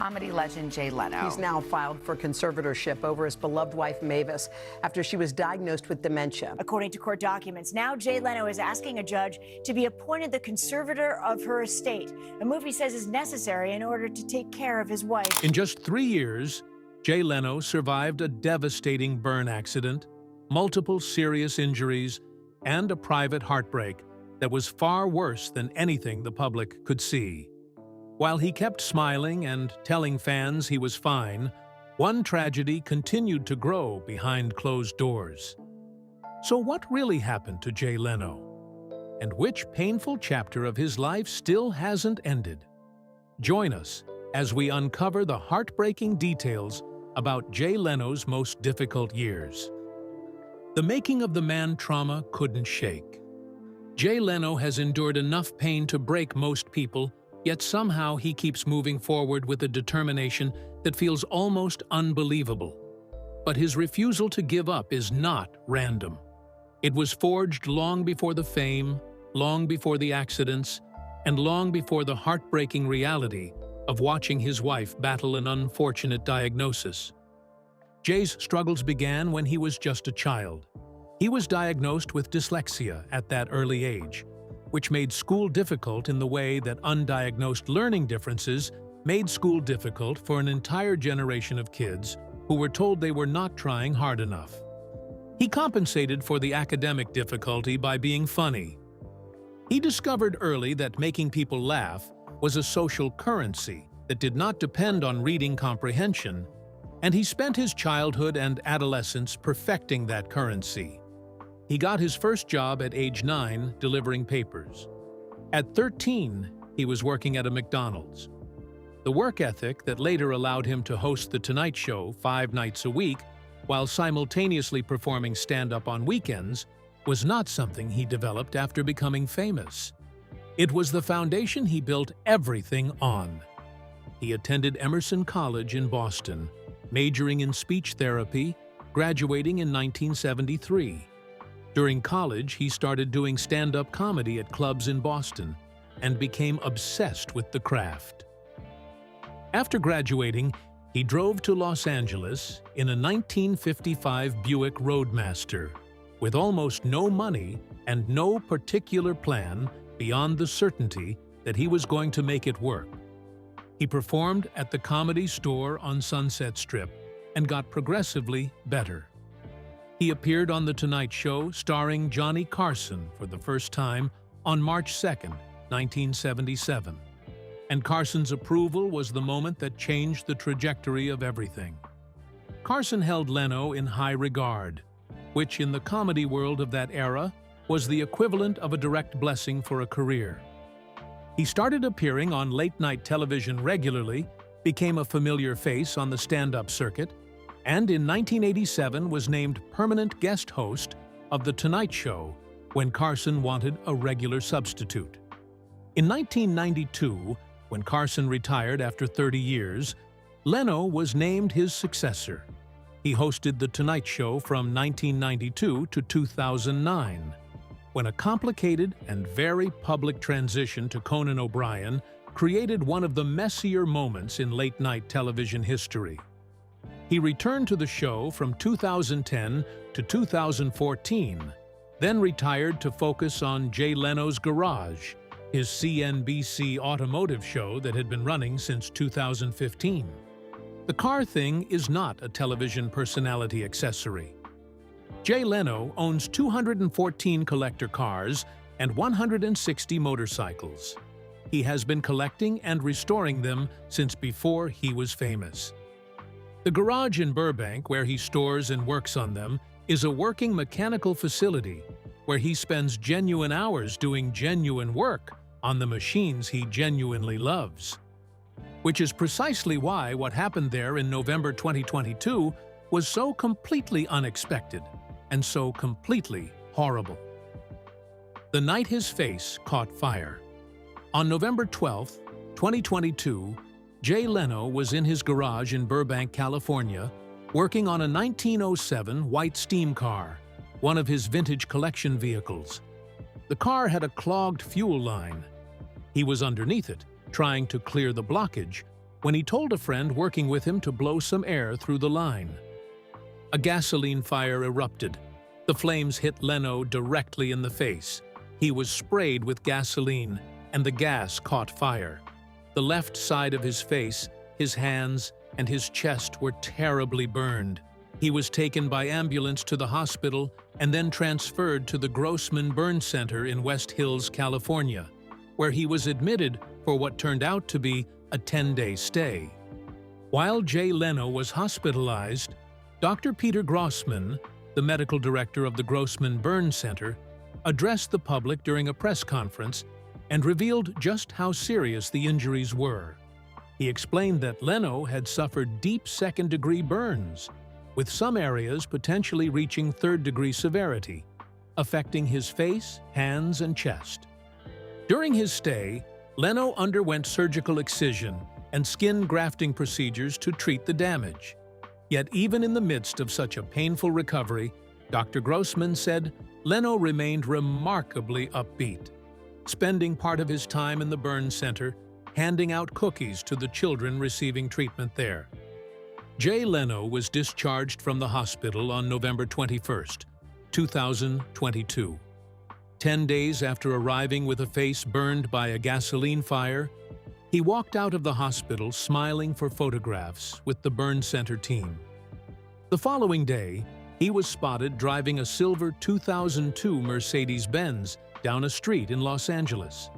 comedy legend Jay Leno. He's now filed for conservatorship over his beloved wife Mavis after she was diagnosed with dementia. According to court documents, now Jay Leno is asking a judge to be appointed the conservator of her estate, a move he says is necessary in order to take care of his wife. In just 3 years, Jay Leno survived a devastating burn accident, multiple serious injuries, and a private heartbreak that was far worse than anything the public could see. While he kept smiling and telling fans he was fine, one tragedy continued to grow behind closed doors. So what really happened to Jay Leno? And which painful chapter of his life still hasn't ended? Join us as we uncover the heartbreaking details about Jay Leno's most difficult years. The making of the man trauma couldn't shake. Jay Leno has endured enough pain to break most people, yet somehow he keeps moving forward with a determination that feels almost unbelievable. But his refusal to give up is not random. It was forged long before the fame, long before the accidents, and long before the heartbreaking reality of watching his wife battle an unfortunate diagnosis. Jay's struggles began when he was just a child. He was diagnosed with dyslexia at that early age, which made school difficult in the way that undiagnosed learning differences made school difficult for an entire generation of kids who were told they were not trying hard enough. He compensated for the academic difficulty by being funny. He discovered early that making people laugh was a social currency that did not depend on reading comprehension, and he spent his childhood and adolescence perfecting that currency. He got his first job at age 9 delivering papers. At 13, he was working at a McDonald's. The work ethic that later allowed him to host The Tonight Show 5 nights a week while simultaneously performing stand-up on weekends was not something he developed after becoming famous. It was the foundation he built everything on. He attended Emerson College in Boston, majoring in speech therapy, graduating in 1973. During college, he started doing stand-up comedy at clubs in Boston and became obsessed with the craft. After graduating, he drove to Los Angeles in a 1955 Buick Roadmaster, with almost no money and no particular plan beyond the certainty that he was going to make it work. He performed at the Comedy Store on Sunset Strip and got progressively better. He appeared on The Tonight Show starring Johnny Carson for the first time on March 2, 1977. And Carson's approval was the moment that changed the trajectory of everything. Carson held Leno in high regard, which in the comedy world of that era was the equivalent of a direct blessing for a career. He started appearing on late-night television regularly, became a familiar face on the stand-up circuit, and in 1987 was named permanent guest host of The Tonight Show when Carson wanted a regular substitute. In 1992, when Carson retired after 30 years, Leno was named his successor. He hosted The Tonight Show from 1992 to 2009, when a complicated and very public transition to Conan O'Brien created one of the messier moments in late-night television history. He returned to the show from 2010 to 2014, then retired to focus on Jay Leno's Garage, his CNBC automotive show that had been running since 2015. The car thing is not a television personality accessory. Jay Leno owns 214 collector cars and 160 motorcycles. He has been collecting and restoring them since before he was famous. The garage in Burbank, where he stores and works on them, is a working mechanical facility where he spends genuine hours doing genuine work on the machines he genuinely loves. Which is precisely why what happened there in November 2022 was so completely unexpected and so completely horrible. The night his face caught fire. On November 12, 2022, Jay Leno was in his garage in Burbank, California, working on a 1907 white steam car, one of his vintage collection vehicles. The car had a clogged fuel line. He was underneath it, trying to clear the blockage, when he told a friend working with him to blow some air through the line. A gasoline fire erupted. The flames hit Leno directly in the face. He was sprayed with gasoline, and the gas caught fire. The left side of his face, his hands, and his chest were terribly burned. He was taken by ambulance to the hospital and then transferred to the Grossman Burn Center in West Hills, California, where he was admitted for what turned out to be a 10-day stay. While Jay Leno was hospitalized, Dr. Peter Grossman, the medical director of the Grossman Burn Center, addressed the public during a press conference and revealed just how serious the injuries were. He explained that Leno had suffered deep second-degree burns, with some areas potentially reaching third-degree severity, affecting his face, hands, and chest. During his stay, Leno underwent surgical excision and skin grafting procedures to treat the damage. Yet even in the midst of such a painful recovery, Dr. Grossman said Leno remained remarkably upbeat, spending part of his time in the burn center handing out cookies to the children receiving treatment there. Jay Leno was discharged from the hospital on November 21, 2022. 10 days after arriving with a face burned by a gasoline fire, he walked out of the hospital smiling for photographs with the burn center team. The following day, he was spotted driving a silver 2002 Mercedes-Benz down a street in Los Angeles.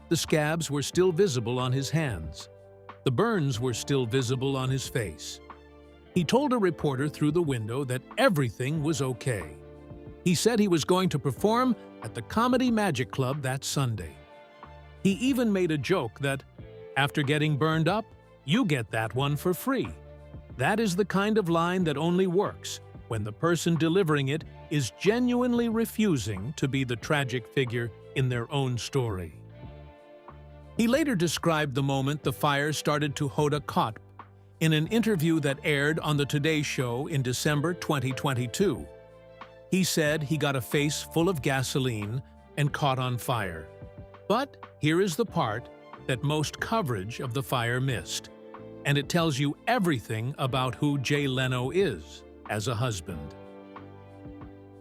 The scabs were still visible on his hands. The burns were still visible on his face. He told a reporter through the window that everything was okay. He said he was going to perform at the Comedy Magic Club that Sunday. He even made a joke that, after getting burned up, you get that one for free. That is the kind of line that only works when the person delivering it is genuinely refusing to be the tragic figure in their own story. He later described the moment the fire started to hot a cot in an interview that aired on the Today Show in December 2022. He said he got a face full of gasoline and caught on fire. But here is the part that most coverage of the fire missed, and it tells you everything about who Jay Leno is as a husband.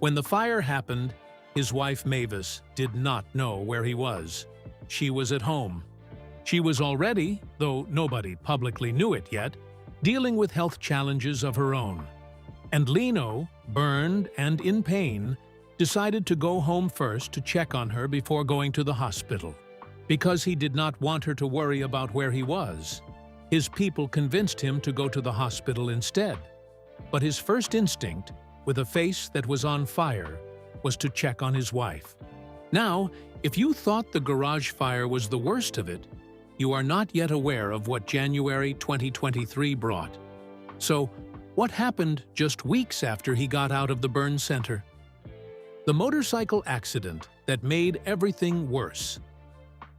When the fire happened, his wife Mavis did not know where he was. She was at home. She was already, though nobody publicly knew it yet, dealing with health challenges of her own. And Leno, burned and in pain, decided to go home first to check on her before going to the hospital. Because he did not want her to worry about where he was, his people convinced him to go to the hospital instead. But his first instinct, with a face that was on fire, was to check on his wife. Now, if you thought the garage fire was the worst of it, you are not yet aware of what January 2023 brought. So, what happened just weeks after he got out of the burn center? The motorcycle accident that made everything worse.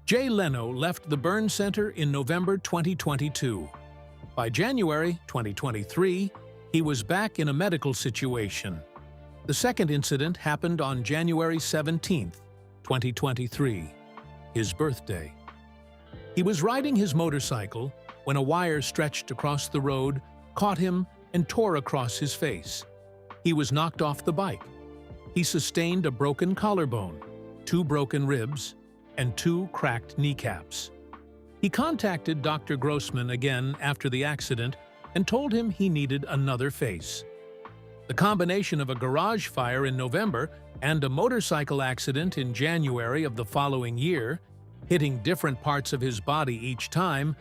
Jay Leno left the burn center in November 2022. By January 2023, he was back in a medical situation. The second incident happened on January 17, 2023, his birthday. He was riding his motorcycle when a wire stretched across the road caught him and tore across his face. He was knocked off the bike. He sustained a broken collarbone, 2 broken ribs, and 2 cracked kneecaps. He contacted Dr. Grossman again after the accident and told him he needed another face. The combination of a garage fire in November and a motorcycle accident in January of the following year, hitting different parts of his body each time,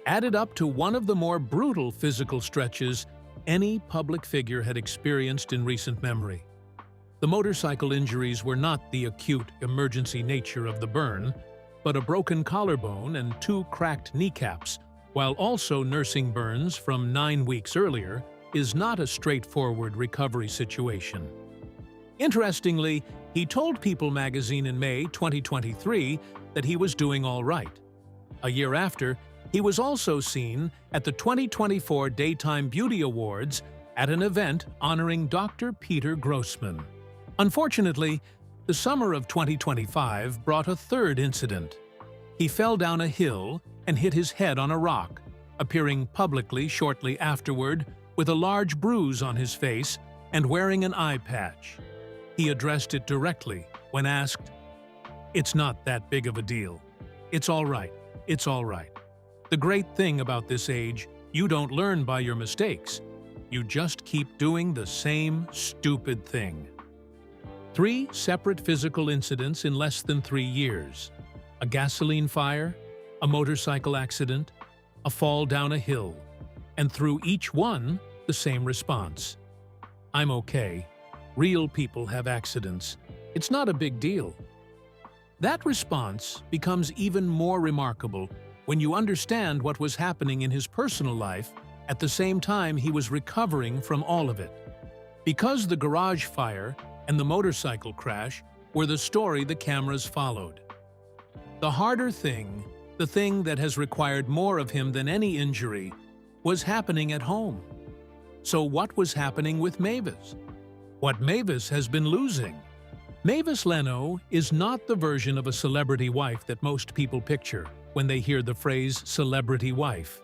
added up to one of the more brutal physical stretches any public figure had experienced in recent memory. The motorcycle injuries were not the acute emergency nature of the burn, but a broken collarbone and 2 cracked kneecaps, while also nursing burns from 9 weeks earlier, is not a straightforward recovery situation. Interestingly, he told People magazine in May 2023 that he was doing all right. A year after, he was also seen at the 2024 Daytime Beauty Awards at an event honoring Dr. Peter Grossman. Unfortunately, the summer of 2025 brought a third incident. He fell down a hill and hit his head on a rock, appearing publicly shortly afterward with a large bruise on his face and wearing an eye patch. He addressed it directly when asked, "It's not that big of a deal. It's all right. It's all right. The great thing about this age, you don't learn by your mistakes. You just keep doing the same stupid thing." 3 separate physical incidents in less than 3 years. A gasoline fire, a motorcycle accident, a fall down a hill, and through each one, the same response. "I'm okay. Real people have accidents. It's not a big deal." That response becomes even more remarkable when you understand what was happening in his personal life at the same time he was recovering from all of it. Because the garage fire and the motorcycle crash were the story the cameras followed. The harder thing, the thing that has required more of him than any injury, was happening at home. So what was happening with Mavis? What Mavis has been losing? Mavis Leno is not the version of a celebrity wife that most people picture when they hear the phrase celebrity wife.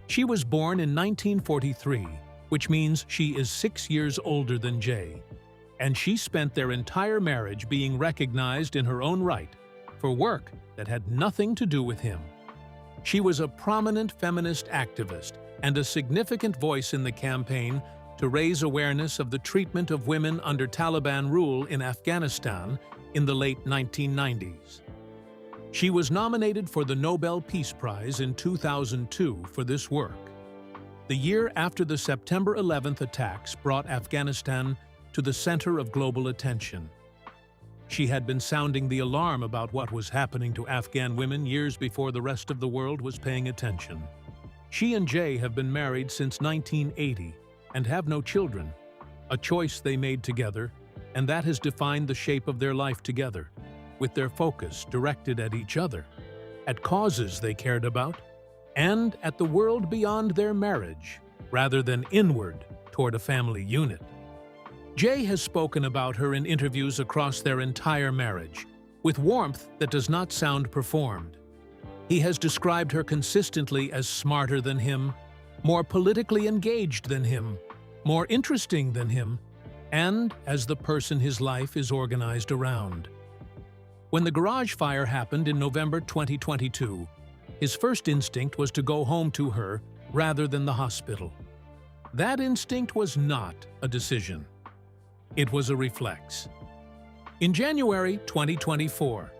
She was born in 1943, which means she is 6 years older than Jay, and she spent their entire marriage being recognized in her own right for work that had nothing to do with him. She was a prominent feminist activist and a significant voice in the campaign to raise awareness of the treatment of women under Taliban rule in Afghanistan in the late 1990s. She was nominated for the Nobel Peace Prize in 2002 for this work, the year after the September 11th attacks brought Afghanistan to the center of global attention. She had been sounding the alarm about what was happening to Afghan women years before the rest of the world was paying attention. She and Jay have been married since 1980 and have no children, a choice they made together, and that has defined the shape of their life together, with their focus directed at each other, at causes they cared about, and at the world beyond their marriage, rather than inward toward a family unit. Jay has spoken about her in interviews across their entire marriage, with warmth that does not sound performed. He has described her consistently as smarter than him, more politically engaged than him, more interesting than him, and as the person his life is organized around. When the garage fire happened in November 2022, his first instinct was to go home to her rather than the hospital. That instinct was not a decision. It was a reflex. In January 2024,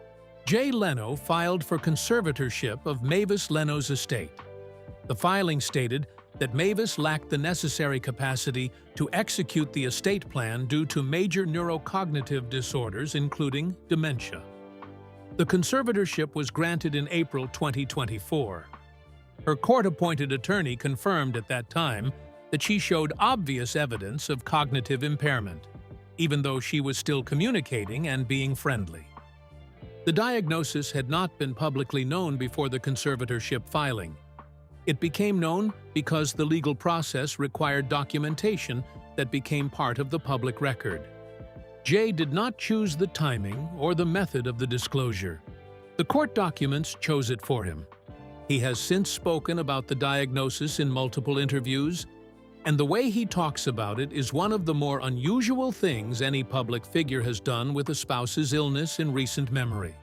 Jay Leno filed for conservatorship of Mavis Leno's estate. The filing stated that Mavis lacked the necessary capacity to execute the estate plan due to major neurocognitive disorders, including dementia. The conservatorship was granted in April 2024. Her court-appointed attorney confirmed at that time that she showed obvious evidence of cognitive impairment, even though she was still communicating and being friendly. The diagnosis had not been publicly known before the conservatorship filing. It became known because the legal process required documentation that became part of the public record. Jay did not choose the timing or the method of the disclosure. The court documents chose it for him. He has since spoken about the diagnosis in multiple interviews, and the way he talks about it is one of the more unusual things any public figure has done with a spouse's illness in recent memory.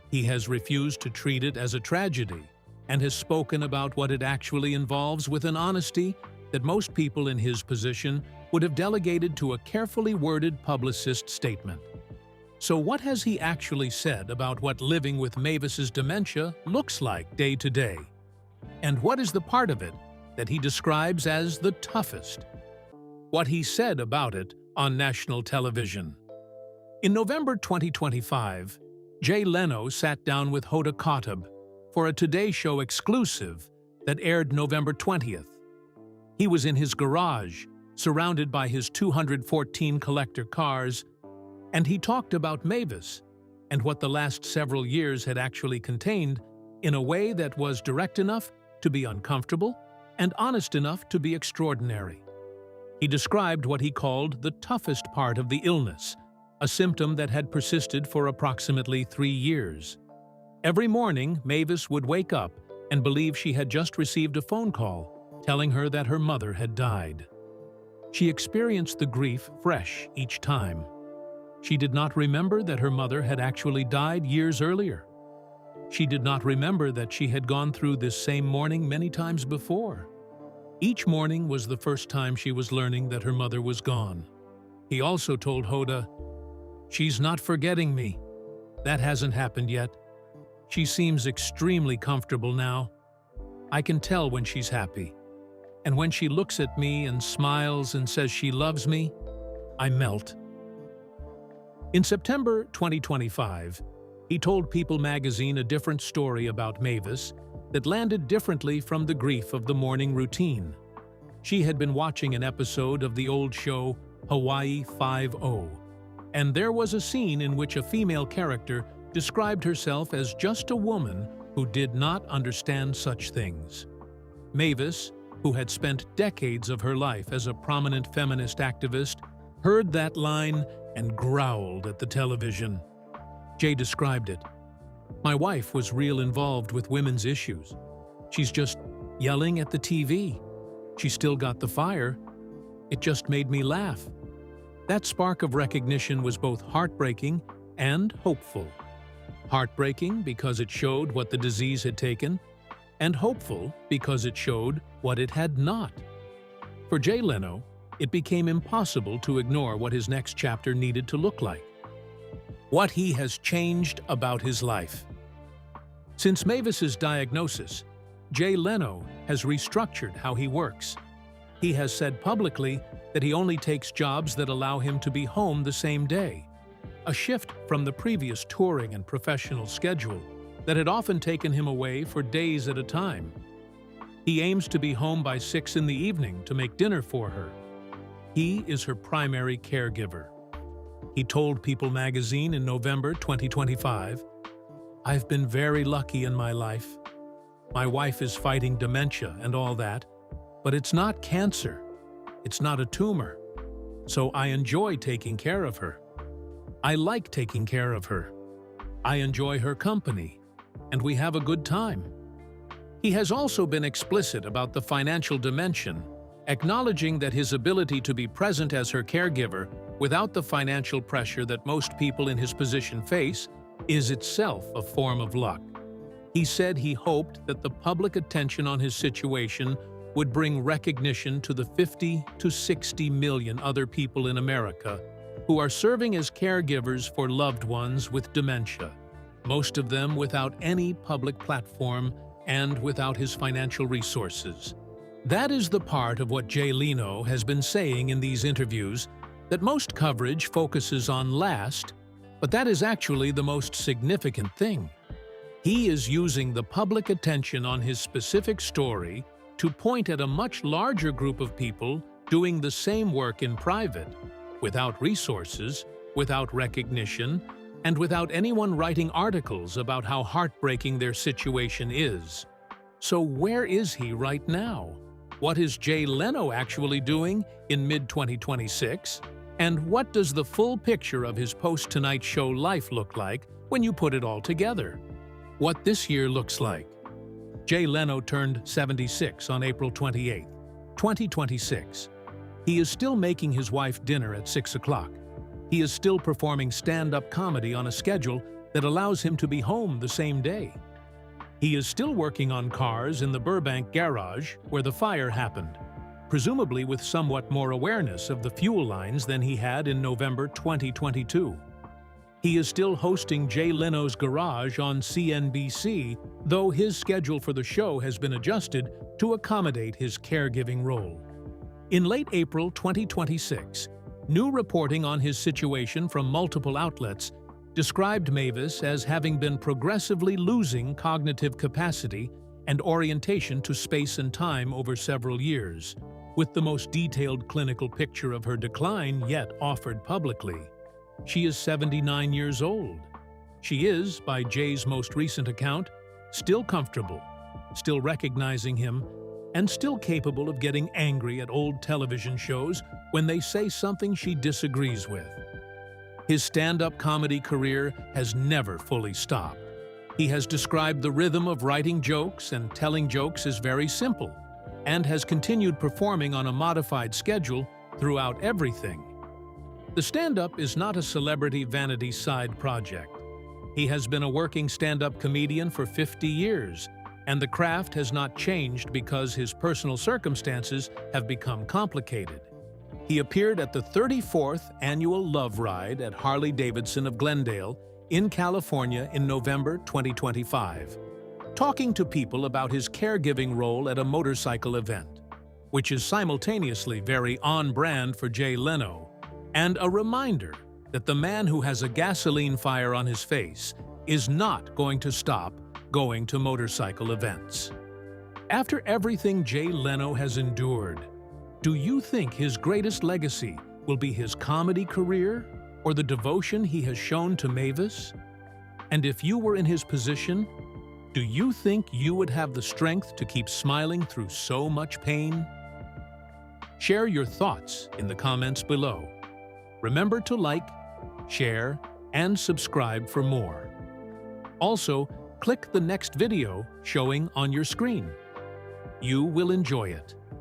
He has refused to treat it as a tragedy and has spoken about what it actually involves with an honesty that most people in his position would have delegated to a carefully worded publicist statement. So what has he actually said about what living with Mavis's dementia looks like day to day? And what is the part of it that he describes as the toughest? What he said about it on national television. In November 2025, Jay Leno sat down with Hoda Kotb for a Today Show exclusive that aired November 20th. He was in his garage, surrounded by his 214 collector cars, and he talked about Mavis and what the last several years had actually contained in a way that was direct enough to be uncomfortable and honest enough to be extraordinary. He described what he called the toughest part of the illness, a symptom that had persisted for approximately 3 years. Every morning, Mavis would wake up and believed she had just received a phone call telling her that her mother had died. She experienced the grief fresh each time. She did not remember that her mother had actually died years earlier. She did not remember that she had gone through this same mourning many times before. Each morning was the first time she was learning that her mother was gone. He also told Hoda, "She's not forgetting me. That hasn't happened yet. She seems extremely comfortable now. I can tell when she's happy. And when she looks at me and smiles and says she loves me, I melt." In September 2025, he told People magazine a different story about Mavis that landed differently from the grief of the morning routine. She had been watching an episode of the old show Hawaii 5-0, and there was a scene in which a female character described herself as just a woman who did not understand such things. Mavis, who had spent decades of her life as a prominent feminist activist, heard that line and growled at the television. Jay described it. "My wife was real involved with women's issues. She's just yelling at the TV. She still got the fire. It just made me laugh." That spark of recognition was both heartbreaking and hopeful. Heartbreaking because it showed what the disease had taken, and hopeful because it showed what it had not. For Jay Leno, it became impossible to ignore what his next chapter needed to look like. What he has changed about his life. Since Mavis's diagnosis, Jay Leno has restructured how he works. He has said publicly that he only takes jobs that allow him to be home the same day, a shift from the previous touring and professional schedule that had often taken him away for days at a time. He aims to be home by 6 in the evening to make dinner for her. He is her primary caregiver. He told People magazine in November 2025, "I've been very lucky in my life. My wife is fighting dementia and all that, but it's not cancer. It's not a tumor. So I enjoy taking care of her. I like taking care of her. I enjoy her company, and we have a good time." He has also been explicit about the financial dimension, acknowledging that his ability to be present as her caregiver without the financial pressure that most people in his position face is itself a form of luck. He said he hoped that the public attention on his situation would bring recognition to the 50 to 60 million other people in America who are serving as caregivers for loved ones with dementia, most of them without any public platform and without his financial resources. That is the part of what Jay Leno has been saying in these interviews that most coverage focuses on last, but that is actually the most significant thing. He is using the public attention on his specific story to point at a much larger group of people doing the same work in private, without resources, without recognition, and without anyone writing articles about how heartbreaking their situation is. So where is he right now? What is Jay Leno actually doing in mid-2026? And what does the full picture of his post-Tonight Show life look like when you put it all together? What this year looks like. Jay Leno turned 76 on April 28, 2026. He is still making his wife dinner at 6 o'clock. He is still performing stand-up comedy on a schedule that allows him to be home the same day. He is still working on cars in the Burbank garage where the fire happened, presumably with somewhat more awareness of the fuel lines than he had in November 2022. He is still hosting Jay Leno's Garage on CNBC, though his schedule for the show has been adjusted to accommodate his caregiving role. In late April 2026, new reporting on his situation from multiple outlets described Mavis as having been progressively losing cognitive capacity and orientation to space and time over several years, with the most detailed clinical picture of her decline yet offered publicly. She is 79 years old. She is, by Jay's most recent account, still comfortable, still recognizing him, and still capable of getting angry at old television shows when they say something she disagrees with. His stand-up comedy career has never fully stopped. He has described the rhythm of writing jokes and telling jokes as very simple, and has continued performing on a modified schedule throughout everything. The stand-up is not a celebrity vanity side project. He has been a working stand-up comedian for 50 years, and the craft has not changed because his personal circumstances have become complicated. He appeared at the 34th Annual Love Ride at Harley-Davidson of Glendale in California in November 2025, talking to people about his caregiving role at a motorcycle event, which is simultaneously very on-brand for Jay Leno, and a reminder that the man who has a gasoline fire on his face is not going to stop going to motorcycle events. After everything Jay Leno has endured, do you think his greatest legacy will be his comedy career or the devotion he has shown to Mavis? And if you were in his position, do you think you would have the strength to keep smiling through so much pain? Share your thoughts in the comments below. Remember to like, share, and subscribe for more. Also, click the next video showing on your screen. You will enjoy it.